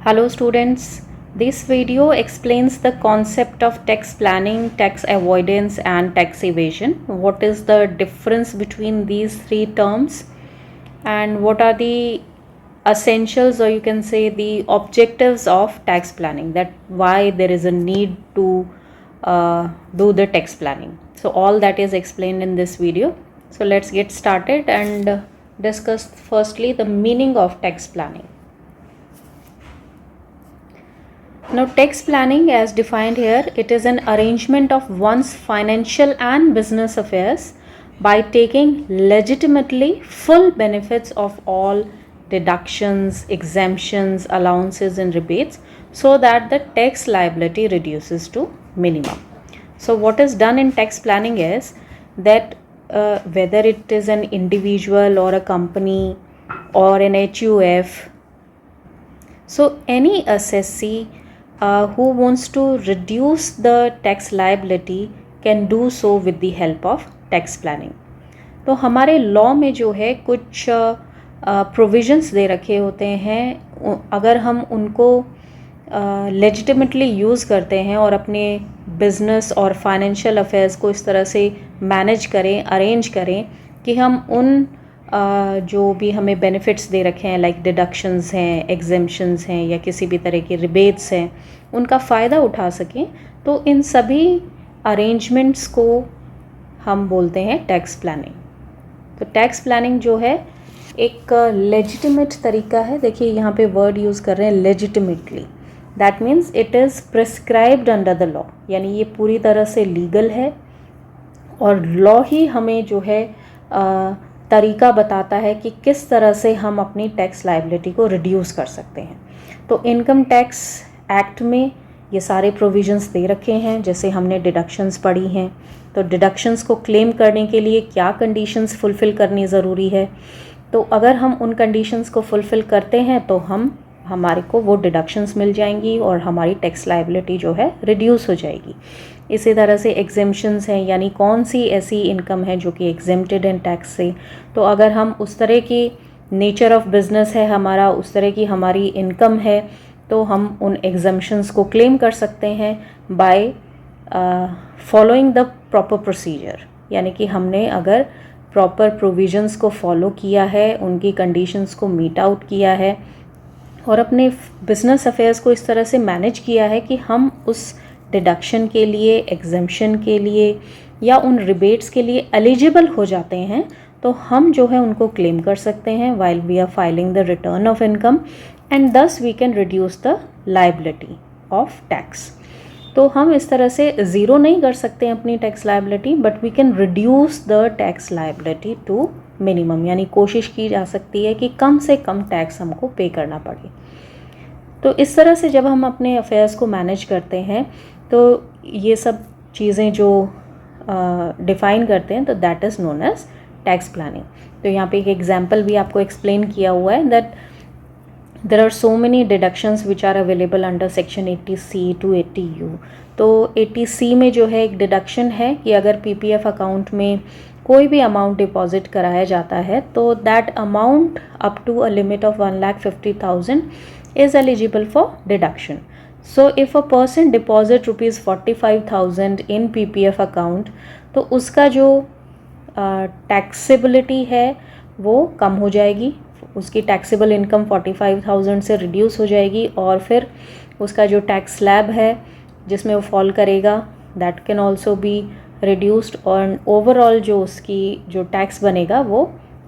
Hello students, this video explains the concept of tax planning, tax avoidance and tax evasion. What is the difference between these three terms and what are the essentials, or you can say the objectives of tax planning, that why there is a need to do the tax planning. So all that is explained in this video. So let's get started and discuss firstly the meaning of tax planning. Now, tax planning, as defined here, it is an arrangement of one's financial and business affairs by taking legitimately full benefits of all deductions, exemptions, allowances, and rebates so that the tax liability reduces to minimum. So, what is done in tax planning is that whether it is an individual or a company or an HUF, so any assessee who wants to reduce the tax liability can do so with the help of tax planning. तो हमारे law में जो है कुछ provisions दे रखे होते हैं, अगर हम उनको लेजिटिमेटली यूज़ करते हैं और अपने बिजनेस और फाइनेंशियल अफेयर्स को इस तरह से मैनेज करें, अरेंज करें कि हम उन जो भी हमें बेनिफिट्स दे रखे हैं लाइक डिडक्शंस हैं, एग्जेम्पशंस हैं या किसी भी तरह के रिबेट्स हैं, उनका फ़ायदा उठा सकें, तो इन सभी अरेंजमेंट्स को हम बोलते हैं टैक्स प्लानिंग. तो टैक्स प्लानिंग जो है एक लेजिटिमेट तरीका है. देखिए यहाँ पे वर्ड यूज़ कर रहे हैं legitimately. That means it is prescribed under the law, यानी ये पूरी तरह से लीगल है और लॉ ही हमें जो है तरीका बताता है कि किस तरह से हम अपनी टैक्स लायबिलिटी को रिड्यूस कर सकते हैं. तो इनकम टैक्स एक्ट में ये सारे प्रोविजंस दे रखे हैं. जैसे हमने डिडक्शंस पढ़ी हैं, तो डिडक्शंस को क्लेम करने के लिए क्या कंडीशंस फुलफ़िल करनी ज़रूरी है. तो अगर हम उन कंडीशंस को फुलफ़िल करते हैं तो हमारे को वो डिडक्शंस मिल जाएंगी और हमारी टैक्स लायबिलिटी जो है रिड्यूस हो जाएगी. इसी तरह से एग्जेम्पशंस हैं, यानी कौन सी ऐसी इनकम है जो कि एग्जेम्प्टेड इन टैक्स से. तो अगर हम उस तरह की नेचर ऑफ बिजनेस है हमारा, उस तरह की हमारी इनकम है, तो हम उन एग्जेम्पशंस को क्लेम कर सकते हैं bye following the proper procedure. यानी कि हमने अगर प्रॉपर प्रोविजंस को फॉलो किया है, उनकी कंडीशंस को मीट आउट किया है और अपने बिजनेस अफेयर्स को इस तरह से मैनेज किया है कि हम उस डिडक्शन के लिए, एग्जेम्पशन के लिए या उन रिबेट्स के लिए एलिजिबल हो जाते हैं, तो हम जो है उनको क्लेम कर सकते हैं while we are filing the return of income, and this we can reduce the liability of tax. तो हम इस तरह से ज़ीरो नहीं कर सकते हैं अपनी tax liability, but we can reduce the tax liability to minimum. यानी कोशिश की जा सकती है कि कम से कम टैक्स हमको पे करना पड़े. तो इस तरह से जब हम अपने अफेयर्स को मैनेज करते हैं तो ये सब चीज़ें जो डिफ़ाइन करते हैं, तो that is known as tax planning. तो यहाँ पे एक एग्जांपल भी आपको एक्सप्लेन किया हुआ है that there are so many deductions which are available under section 80C to 80U. तो 80C में जो है एक डिडक्शन है कि अगर PPF अकाउंट में कोई भी अमाउंट डिपॉजिट कराया जाता है तो that amount up to a limit of 1,50,000 is eligible for deduction. So if a person deposit rupees 45,000 in PPF account, तो उसका जो टैक्सेबिलिटी है वो कम हो जाएगी. उसकी टैक्सेबल इनकम 45,000 से रिड्यूस हो जाएगी और फिर उसका जो टैक्स स्लैब है जिसमें वो फॉल करेगा that can also be reduced, और ओवरऑल जो उसकी जो टैक्स बनेगा वो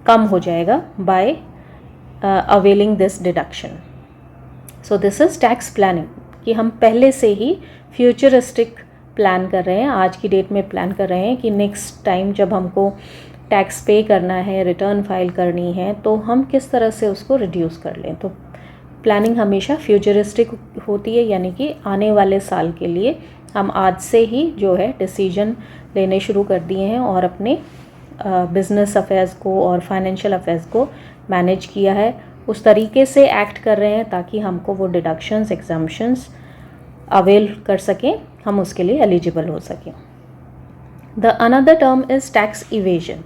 कम हो जाएगा by availing this deduction. So this is tax planning कि हम पहले से ही फ्यूचरिस्टिक प्लान कर रहे हैं, आज की डेट में प्लान कर रहे हैं कि नेक्स्ट टाइम जब हमको टैक्स पे करना है, रिटर्न फाइल करनी है, तो हम किस तरह से उसको रिड्यूस कर लें. तो प्लानिंग हमेशा फ्यूचरिस्टिक होती है, यानी कि आने वाले साल के लिए हम आज से ही जो है डिसीजन लेने शुरू कर दिए हैं और अपने बिजनेस अफेयर्स को और फाइनेंशियल अफेयर्स को मैनेज किया है, उस तरीके से एक्ट कर रहे हैं ताकि हमको वो डिडक्शंस, एग्जम्पशंस अवेल कर सकें, हम उसके लिए एलिजिबल हो सकें. The another term is tax evasion.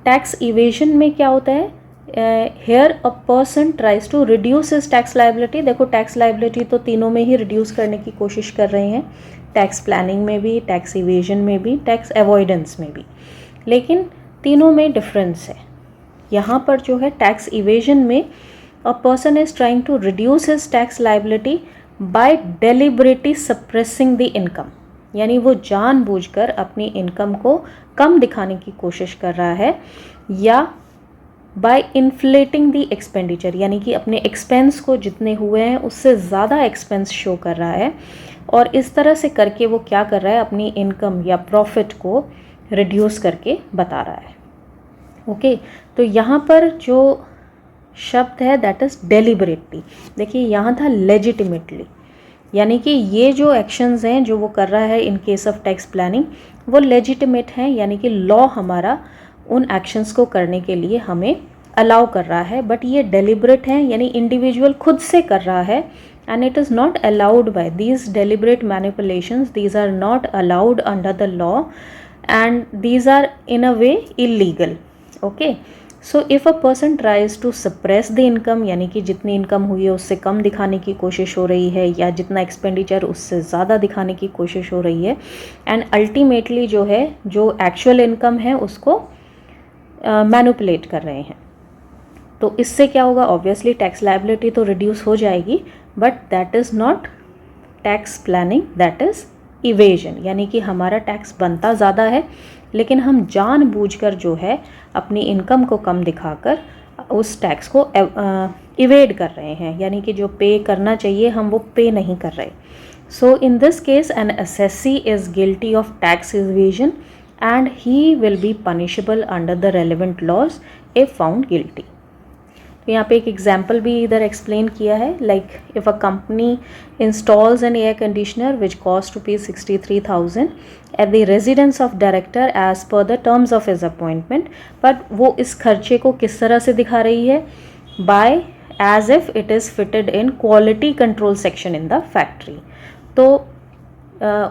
Tax evasion में क्या होता है, here a person tries to reduce his tax liability. देखो टैक्स लाइबिलिटी तो तीनों में ही रिड्यूस करने की कोशिश कर रहे हैं, टैक्स प्लानिंग में भी, टैक्स इवेजन में भी, टैक्स अवॉइडेंस में भी, लेकिन तीनों में डिफरेंस है. यहाँ पर जो है टैक्स इवेजन में a person is trying to reduce his tax liability by deliberately suppressing the income, यानी वो जानबूझकर अपनी इनकम को कम दिखाने की कोशिश कर रहा है, या बाय इन्फ्लेटिंग द एक्सपेंडिचर, यानी कि अपने एक्सपेंस को जितने हुए हैं उससे ज़्यादा एक्सपेंस शो कर रहा है, और इस तरह से करके वो क्या कर रहा है, अपनी इनकम या प्रॉफिट को रिड्यूस करके बता रहा है. ओके, तो यहाँ पर जो शब्द है दैट इज़ डेलिबरेटली. देखिए यहाँ था लेजिटिमेटली, यानी कि ये जो एक्शंस हैं जो वो कर रहा है in case of tax planning वो लेजिटिमेट हैं, यानी कि लॉ हमारा उन एक्शंस को करने के लिए हमें अलाउ कर रहा है, बट ये डेलिबरेट हैं, यानी इंडिविजुअल खुद से कर रहा है, and it is not allowed by these deliberate manipulations. These are not allowed under the law and these are in a way illegal. Okay, so if a person tries to suppress the income, यानी कि जितनी income हुई है उससे कम दिखाने की कोशिश हो रही है, या जितना एक्सपेंडिचर उससे ज़्यादा दिखाने की कोशिश हो रही है, एंड अल्टीमेटली जो है जो एक्चुअल इनकम है उसको मैनिपुलेट कर रहे हैं, तो इससे क्या होगा, ऑब्वियसली टैक्स लायबिलिटी तो रिड्यूस हो जाएगी, but that is not tax planning, that is evasion. यानी कि हमारा टैक्स बनता ज़्यादा है लेकिन हम जानबूझकर जो है अपनी इनकम को कम दिखाकर उस टैक्स को इवेड कर रहे हैं, यानी कि जो पे करना चाहिए हम वो पे नहीं कर रहे. So in this case an assessee is guilty of tax evasion and he will be punishable under the relevant laws if found guilty. तो यहाँ पे एक एग्जाम्पल भी इधर एक्सप्लेन किया है, like if a company installs an air conditioner which cost ₹63,000 at the residence of director as per the terms of his appointment, but वो इस खर्चे को किस तरह से दिखा रही है, by as if it is fitted in quality control section in the factory. तो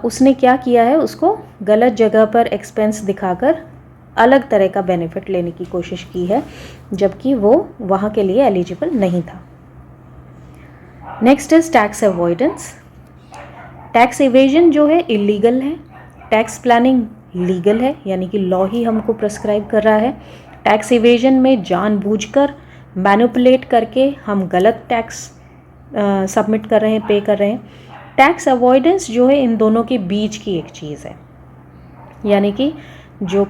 उसने क्या किया है, उसको गलत जगह पर एक्सपेंस दिखाकर अलग तरह का बेनिफिट लेने की कोशिश की है, जबकि वो वहाँ के लिए एलिजिबल नहीं था. Next is tax avoidance. Tax evasion जो है इलीगल है, टैक्स प्लानिंग लीगल है, यानी कि लॉ ही हमको प्रिस्क्राइब कर रहा है. टैक्स इवेजन में जानबूझकर मैनिपुलेट करके हम गलत टैक्स सबमिट कर रहे हैं, पे कर रहे हैं. टैक्स अवॉइडेंस जो है इन दोनों के बीच की एक चीज़ है, यानी कि जो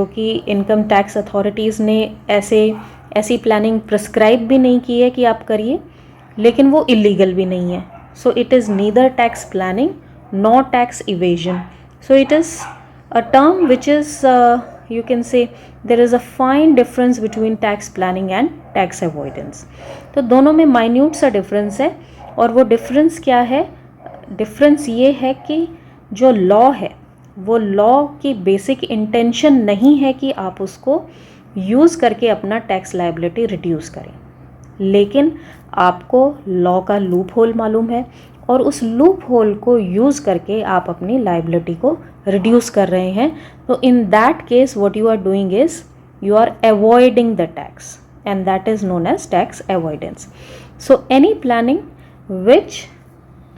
कि इनकम टैक्स अथॉरिटीज़ ने ऐसी प्लानिंग प्रिस्क्राइब भी नहीं की है कि आप करिए, लेकिन वो इलीगल भी नहीं है. So it is neither tax planning nor tax evasion. So it is a term which is you can say there is a fine difference between tax planning and tax avoidance. तो दोनों में minute सा difference है, और वो difference क्या है, difference ये है कि जो लॉ है वो लॉ की बेसिक इंटेंशन नहीं है कि आप उसको यूज़ करके अपना टैक्स लायबिलिटी रिड्यूस करें, लेकिन आपको लॉ का लूप होल मालूम है और उस लूप होल को यूज़ करके आप अपनी लायबिलिटी को रिड्यूस कर रहे हैं. तो in that case what you are doing is you are avoiding the tax, and that is known as tax avoidance. So any planning which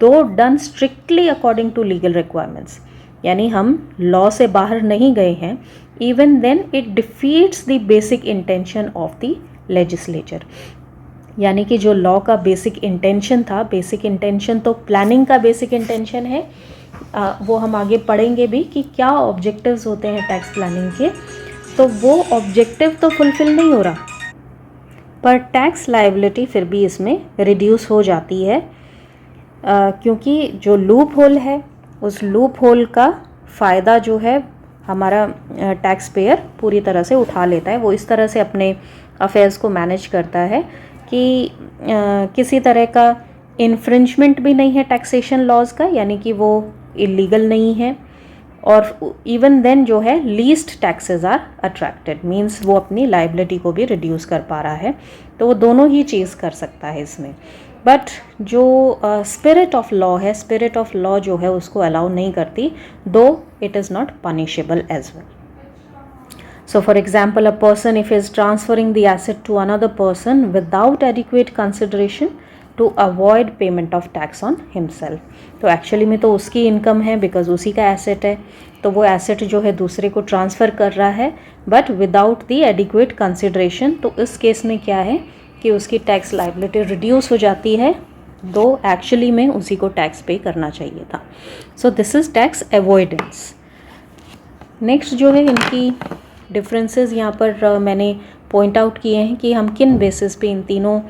though done strictly according to legal requirements, यानी हम law से बाहर नहीं गए हैं, even then it defeats the basic intention of the legislature. यानी कि जो लॉ का बेसिक इंटेंशन था, बेसिक इंटेंशन तो प्लानिंग का बेसिक इंटेंशन है, वो हम आगे पढ़ेंगे भी कि क्या ऑब्जेक्टिव्स होते हैं टैक्स प्लानिंग के, तो वो ऑब्जेक्टिव तो फुलफिल नहीं हो रहा, पर टैक्स लायबिलिटी फिर भी इसमें रिड्यूस हो जाती है, क्योंकि जो लूप होल है उस लूप होल का फ़ायदा जो है हमारा टैक्स पेयर पूरी तरह से उठा लेता है. वो इस तरह से अपने अफेयर्स को मैनेज करता है कि किसी तरह का इन्फ्रिंजमेंट भी नहीं है टैक्सेशन लॉज का, यानी कि वो इलीगल नहीं है, और इवन देन जो है least taxes are attracted, means वो अपनी लायबिलिटी को भी रिड्यूस कर पा रहा है. तो वो दोनों ही चीज़ कर सकता है इसमें, बट जो स्पिरिट ऑफ लॉ है, स्पिरिट ऑफ लॉ जो है उसको अलाउ नहीं करती, though it is not punishable as well. So for example, a person if is transferring the asset to another person without adequate consideration to avoid payment of tax on himself, तो actually में तो उसकी income है because उसी का asset है, तो वो एसेट जो है दूसरे को ट्रांसफ़र कर रहा है but without the adequate consideration, तो इस केस में क्या है कि उसकी टैक्स लाइबिलिटी रिड्यूस हो जाती है, दो एक्चुअली में उसी को टैक्स पे करना चाहिए था. सो this is tax avoidance. Next जो है इनकी डिफरेंसेस यहाँ पर मैंने पॉइंट आउट किए हैं कि हम किन बेसिस पे इन तीनों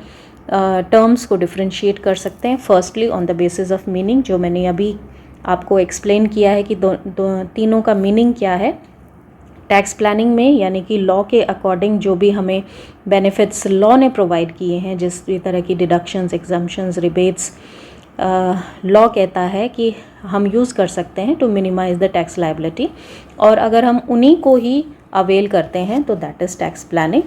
टर्म्स को डिफ्रेंशिएट कर सकते हैं. Firstly on the basis of meaning, जो मैंने अभी आपको एक्सप्लेन किया है कि तीनों का मीनिंग क्या है. टैक्स प्लानिंग में यानी कि लॉ के अकॉर्डिंग जो भी हमें बेनिफिट्स लॉ ने प्रोवाइड किए हैं, जिस भी तरह की डिडक्शंस, एग्जम्पशंस, रिबेट्स लॉ कहता है कि हम यूज़ कर सकते हैं to minimize the tax liability, और अगर हम उन्हीं को ही अवेल करते हैं तो that is tax planning.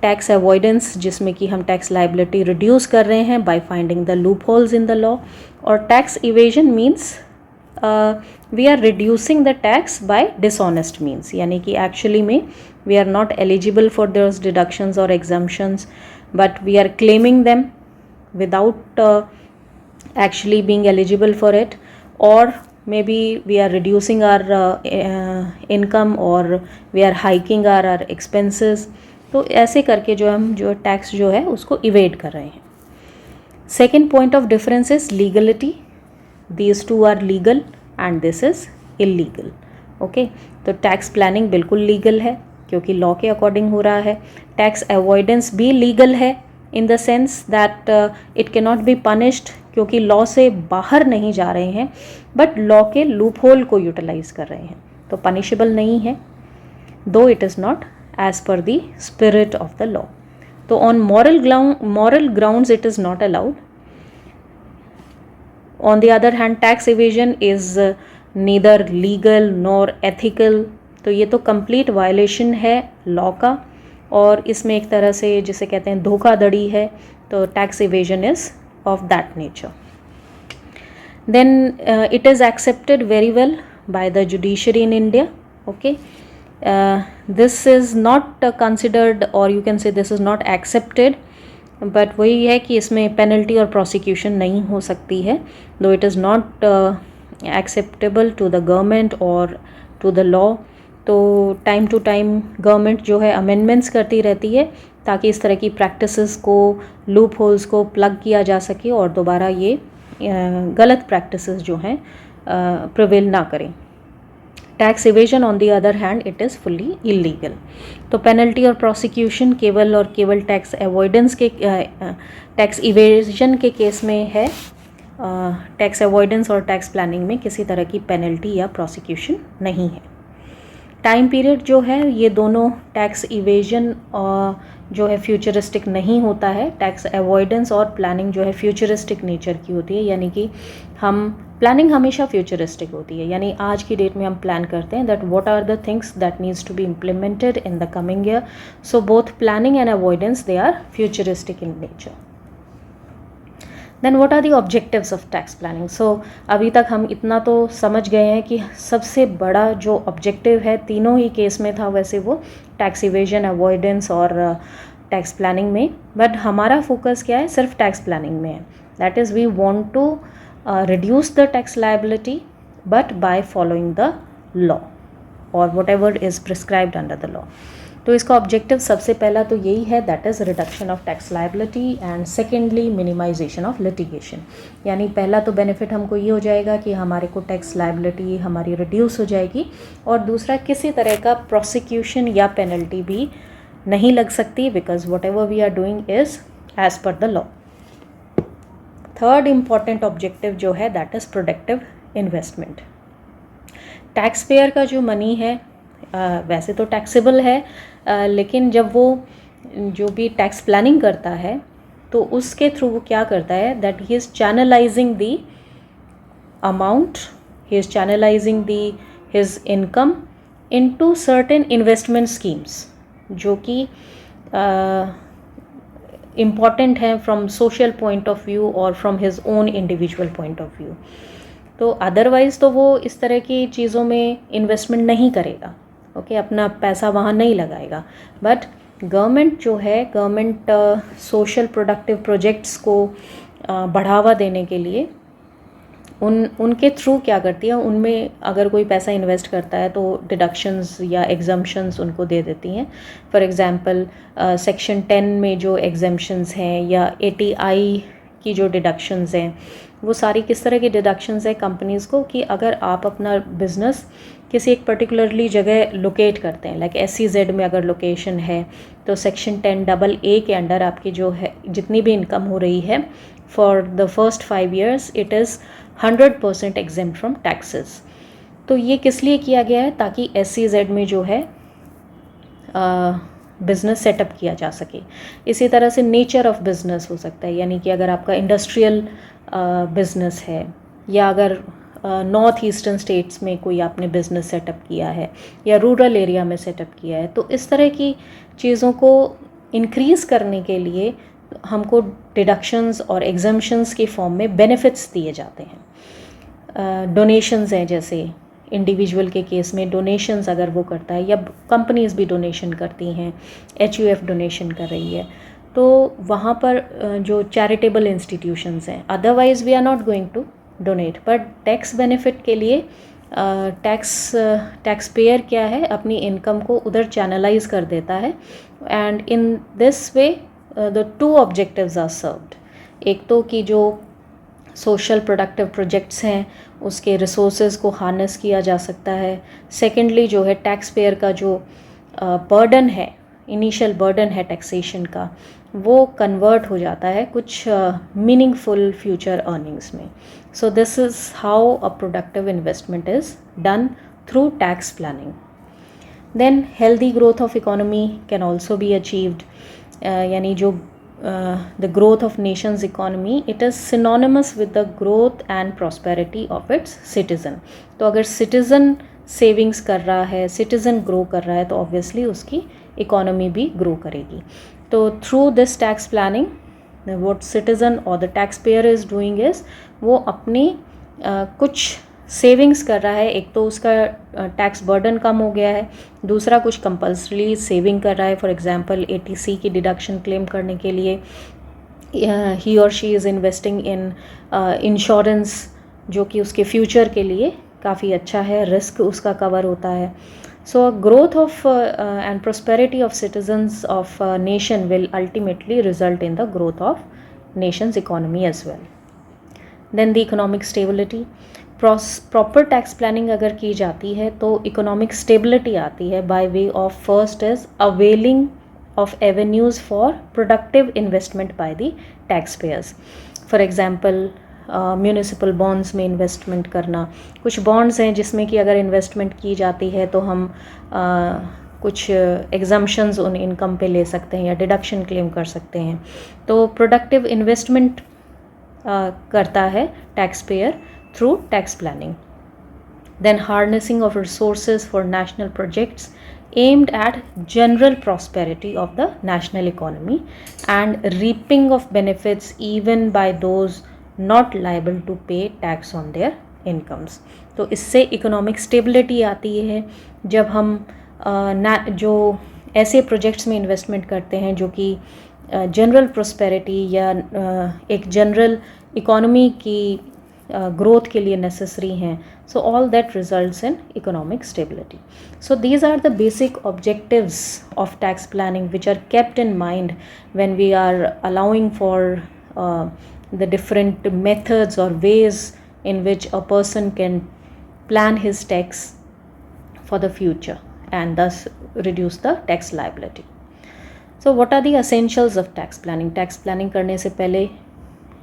Tax avoidance जिसमें कि हम टैक्स लायबिलिटी रिड्यूस कर रहे हैं by finding the loopholes in the law, और tax evasion means we are reducing the tax by dishonest means, यानी कि एक्चुअली में we are not eligible for those deductions और exemptions but we are claiming them without actually being eligible for it, or maybe we are reducing our income or we are hiking our expenses. तो ऐसे करके जो हम जो tax जो है उसको इवेड कर रहे हैं. Second point of difference is legality. These two are legal and this is illegal. Okay, तो टैक्स प्लानिंग बिल्कुल लीगल है क्योंकि लॉ के अकॉर्डिंग हो रहा है. टैक्स अवॉइडेंस भी लीगल है in the sense that it can not be punished क्योंकि लॉ से बाहर नहीं जा रहे हैं बट लॉ के लूप होल को यूटिलाइज कर रहे हैं, तो पनिशेबल नहीं है, though it is not as per the spirit of the law. तो on moral grounds it is not allowed. On the other hand tax evasion is neither legal nor ethical. तो ये तो कंप्लीट वायलेशन है law का, और इसमें एक तरह से जिसे कहते हैं धोखाधड़ी है. तो tax evasion is of that nature. Then it is accepted very well by the judiciary in India. Okay, this is not considered, or you can say this is not accepted, but वही है कि इसमें penalty और prosecution नहीं हो सकती है, though it is not acceptable to the government or to the law. तो टाइम टू टाइम गवर्नमेंट जो है अमेंडमेंट्स करती रहती है ताकि इस तरह की प्रैक्टिसेस को, लूप होल्स को प्लग किया जा सके और दोबारा ये गलत प्रैक्टिसेस जो हैं प्रिवेल ना करें. Tax evasion on the other hand it is fully illegal. तो पेनल्टी और प्रोसिक्यूशन केवल और केवल टैक्स अवॉइडेंस के टैक्स इवेजन के केस में है. टैक्स अवॉइडेंस और टैक्स प्लानिंग में किसी तरह की पेनल्टी या प्रोसिक्यूशन नहीं है. टाइम पीरियड जो है ये दोनों टैक्स इवेजन जो है फ्यूचरिस्टिक नहीं होता है. टैक्स अवॉइडेंस और प्लानिंग जो है फ्यूचरिस्टिक नेचर की होती है, यानी कि हम प्लानिंग हमेशा फ्यूचरिस्टिक होती है, यानी आज की डेट में हम प्लान करते हैं that what are the things that needs to be implemented in the coming year. So both planning and avoidance they are futuristic in nature. Then what are the objectives of tax planning. So अभी तक हम इतना तो समझ गए हैं कि सबसे बड़ा जो ऑब्जेक्टिव है तीनों ही केस में था वैसे वो टैक्स इवेजन, अवॉइडेंस और टैक्स प्लानिंग में, बट हमारा फोकस क्या है, सिर्फ टैक्स प्लानिंग में है. That is we want to reduce the tax liability but by following the law और whatever is prescribed under the law. तो इसका ऑब्जेक्टिव सबसे पहला तो यही है, that is reduction of tax liability and secondly minimisation of litigation. यानी पहला तो बेनिफिट हमको ये हो जाएगा कि हमारे को टैक्स लायबिलिटी हमारी रिड्यूस हो जाएगी, और दूसरा किसी तरह का प्रोसिक्यूशन या पेनल्टी भी नहीं लग सकती because whatever we are doing is as per the law. Third important objective जो है that is productive investment. Tax payer का जो मनी है वैसे तो टैक्सेबल है, लेकिन जब वो जो भी टैक्स प्लानिंग करता है तो उसके थ्रू वो क्या करता है that he is channelising the amount, he is channelising the his income into certain investment schemes जो कि इम्पॉर्टेंट हैं from social point of view और from his own individual point of view. तो अदरवाइज़ तो वो इस तरह की चीज़ों में इन्वेस्टमेंट नहीं करेगा. ओके, अपना पैसा वहाँ नहीं लगाएगा। बट गवर्नमेंट जो है, गवर्नमेंट सोशल प्रोडक्टिव प्रोजेक्ट्स को बढ़ावा देने के लिए उनके थ्रू क्या करती है, उनमें अगर कोई पैसा इन्वेस्ट करता है तो डिडक्शंस या एग्जम्पशंस उनको दे देती हैं। फॉर एग्जांपल सेक्शन 10 में जो एग्जम्पशंस हैं या ATI की जो डिडक्शंस हैं, वो सारी किस तरह की डिडक्शंस है कंपनीज़ को, कि अगर आप अपना बिज़नेस किसी एक पर्टिकुलरली जगह लोकेट करते हैं, लाइक SEZ में अगर लोकेशन है, तो सेक्शन 10AA के अंडर आपकी जो है जितनी भी इनकम हो रही है for the first 5 years it is 100% exempt from taxes. तो ये किस लिए किया गया है, ताकि SEZ में जो है बिज़नेस सेटअप किया जा सके। इसी तरह से नेचर ऑफ बिज़नेस हो सकता है, यानी कि अगर आपका इंडस्ट्रियल बिज़नेस है, या अगर नॉर्थ ईस्टर्न स्टेट्स में कोई आपने बिज़नेस सेटअप किया है या रूरल एरिया में सेटअप किया है, तो इस तरह की चीज़ों को इंक्रीज़ करने के लिए हमको डिडक्शंस और एग्जम्पशंस के फॉर्म में बेनिफिट्स दिए जाते हैं। डोनेशंस हैं, जैसे इंडिविजुअल के केस में डोनेशंस अगर वो करता है, या कंपनीज भी डोनेशन करती हैं, HUF डोनेशन कर रही है, तो वहाँ पर जो चैरिटेबल इंस्टीट्यूशंस हैं, otherwise we are not going to donate, but tax benefit के लिए टैक्स पेयर क्या है, अपनी इनकम को उधर चैनलाइज कर देता है। And in this way the 2 objectives are served. एक तो कि जो सोशल प्रोडक्टिव प्रोजेक्ट्स हैं उसके रिसोर्सेज को हार्नेस किया जा सकता है। सेकेंडली जो है टैक्स पेयर का जो बर्डन है, इनिशियल बर्डन है टैक्सेशन का, वो कन्वर्ट हो जाता है कुछ मीनिंगफुल फ्यूचर अर्निंग्स में। So this is how a productive investment is done through tax planning. Then healthy growth of economy can also be achieved, यानी जो the growth of nation's economy, it is synonymous with the growth and prosperity of its citizen. तो अगर citizen savings कर रहा है, citizen grow कर रहा है, तो obviously उसकी economy भी grow करेगी। तो through this tax planning, what citizen or the taxpayer is doing is वो अपनी कुछ सेविंग्स कर रहा है। एक तो उसका टैक्स बर्डन कम हो गया है, दूसरा कुछ कंपल्सरी सेविंग कर रहा है। फॉर एग्जांपल ATC की डिडक्शन क्लेम करने के लिए ही और she is investing in insurance, जो कि उसके फ्यूचर के लिए काफ़ी अच्छा है, रिस्क उसका कवर होता है। So growth of and prosperity of citizens of nation will ultimately result in the growth of nation's economy as well. Then the economic stability, proper tax planning अगर की जाती है तो इकोनॉमिक स्टेबिलिटी आती है by way of first is availing of avenues for productive investment by the tax payers. For example municipal bonds में investment करना, कुछ बॉन्ड्स हैं जिसमें कि अगर इन्वेस्टमेंट की जाती है तो हम कुछ एग्जम्पशंस उन इनकम पे ले सकते हैं या डिडक्शन क्लेम कर सकते हैं। तो प्रोडक्टिव इन्वेस्टमेंट करता है tax payer through tax planning. Then harnessing of resources for national projects aimed at general prosperity of the national economy and reaping of benefits even by those not liable to pay tax on their incomes. तो इससे economic stability आती है जब हम जो ऐसे projects में investment करते हैं जो कि जनरल prosperity या एक जनरल economy की growth के लिए necessary हैं. So all that results in economic stability. So these are the basic objectives of tax planning which are kept in mind when we are allowing for the different methods or ways in which a person can plan his tax for the future and thus reduce the tax liability. So what are the essentials of tax planning? Tax planning करने से पहले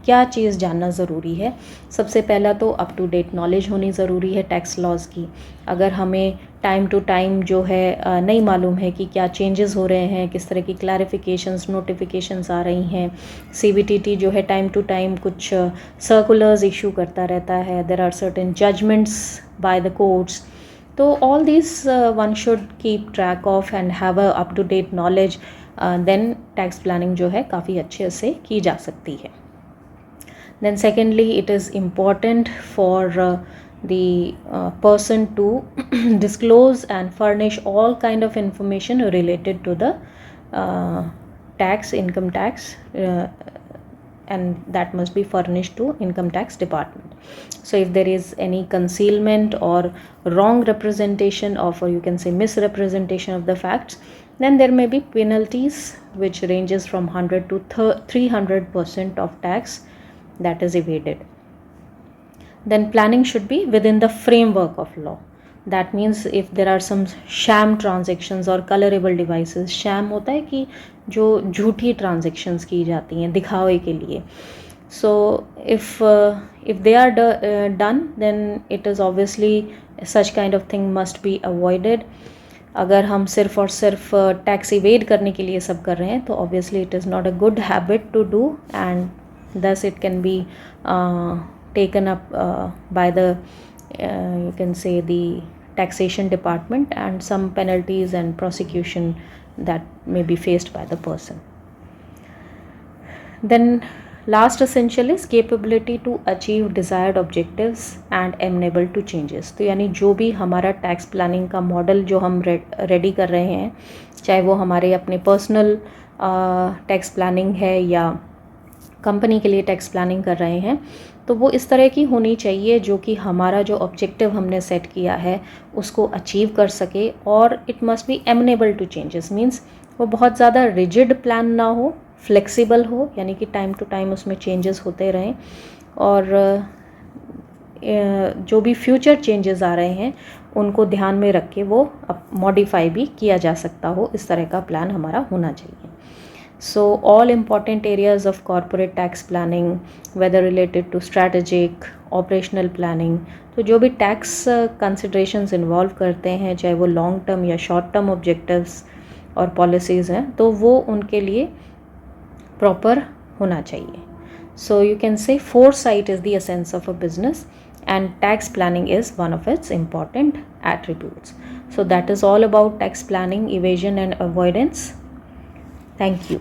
क्या चीज़ जानना ज़रूरी है? सबसे पहला तो अप टू डेट नॉलेज होनी ज़रूरी है टैक्स लॉज़ की। अगर हमें टाइम टू टाइम जो है नहीं मालूम है कि क्या चेंजेस हो रहे हैं, किस तरह की क्लैरिफिकेशंस नोटिफिकेशंस आ रही हैं, CBTT जो है टाइम टू टाइम कुछ सर्कुलर्स इशू करता रहता है, there are certain judgments by the courts, तो all this one should keep track of and have a up to date knowledge, then tax planning जो है काफ़ी अच्छे से की जा सकती है. Then secondly, it is important for the person to disclose and furnish all kind of information related to the income tax, and that must be furnished to income tax department. So if there is any concealment or wrong representation of, or you can say misrepresentation of the facts, then there may be penalties which ranges from 100 to 300% of tax that is evaded. Then planning should be within the framework of law. That means if there are some sham transactions or colorable devices, sham होता है कि जो झूठी transactions की जाती हैं दिखावे के लिए. So if they are done, then it is obviously such kind of thing must be avoided. अगर हम सिर्फ और सिर्फ टैक्स इवेड करने के लिए सब कर रहे हैं तो obviously it is not a good habit to do, and thus it can be taken up by the you can say the taxation department, and some penalties and prosecution that may be faced by the person. Then last essential is capability to achieve desired objectives and amenable to changes. तो यानी जो भी हमारा tax planning का model जो हम ready कर रहे हैं, चाहे वो हमारे अपने पर्सनल टैक्स प्लानिंग है या कंपनी के लिए टैक्स प्लानिंग कर रहे हैं, तो वो इस तरह की होनी चाहिए जो कि हमारा जो ऑब्जेक्टिव हमने सेट किया है उसको अचीव कर सके, और it must be amenable to changes. Means वो बहुत ज़्यादा रिजिड प्लान ना हो, फ्लेक्सिबल हो, यानी कि टाइम टू टाइम उसमें चेंजेस होते रहें, और जो भी फ्यूचर चेंजेस आ रहे हैं उनको ध्यान में रख के वो मॉडिफाई भी किया जा सकता हो, इस तरह का प्लान हमारा होना चाहिए. So all important areas of corporate tax planning, whether related to strategic, operational planning, तो जो भी tax considerations involve करते हैं, चाहे वो long term या short term objectives और policies हैं, तो वो उनके लिए proper होना चाहिए. So you can say foresight is the essence of a business, and tax planning is one of its important attributes. So that is all about tax planning, evasion and avoidance. Thank you.